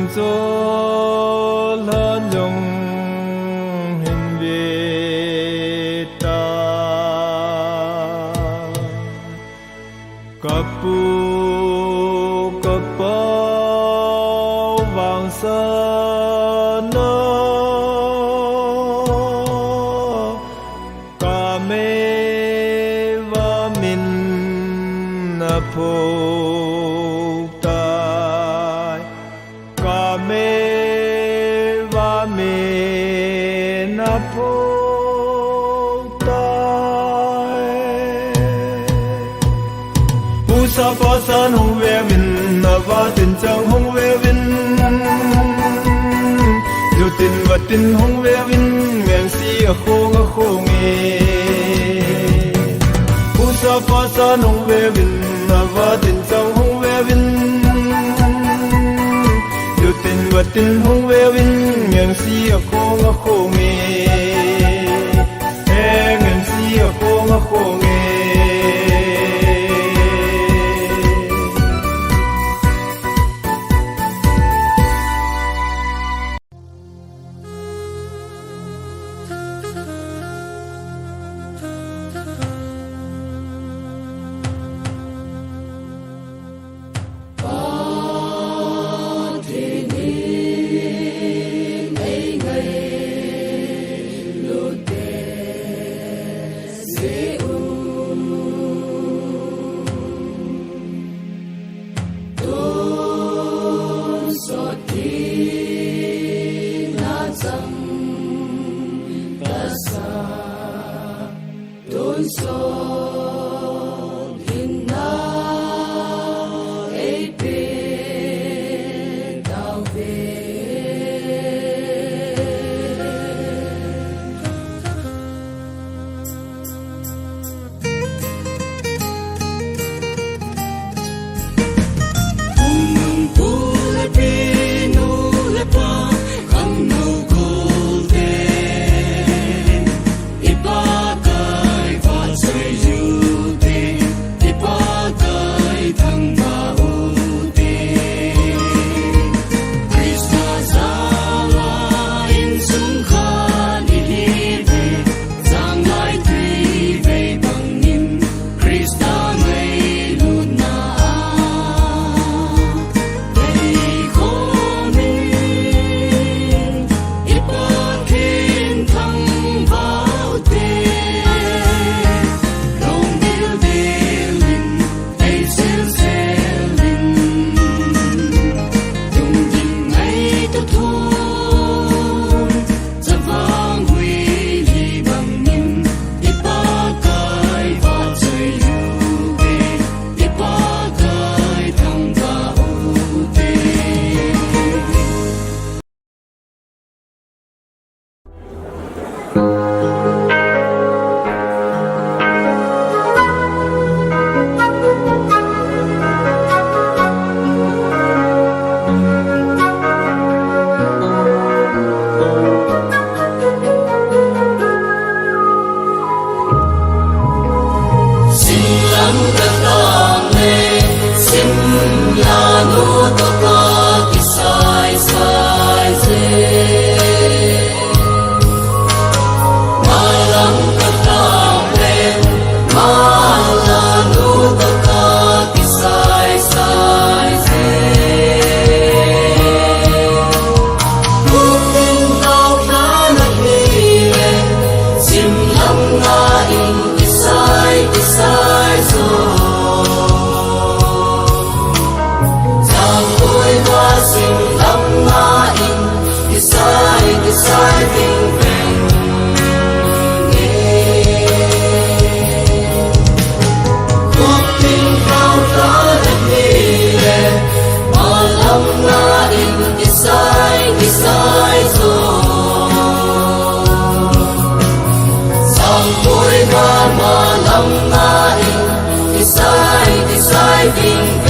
做了用很伟大，个不个不往生呢，个没ว่ามินนะพูตายก็ไม่ว่ามินนะพูตายผู้สาปสานหงเววินนะว่าตินจังหงเววินอยู่ตินว่าตินหงเววินเมียงสีโคงโคงผู้สาปสานหงเววินนะว่าตินจังหงเววินtin và tin hông về vinh miệng si ở khô nghe e miệng si ở khô nghe Hãy subscribe cho kênh Ghiền Mì Gõ để không bỏ lỡ những video hấp dẫn.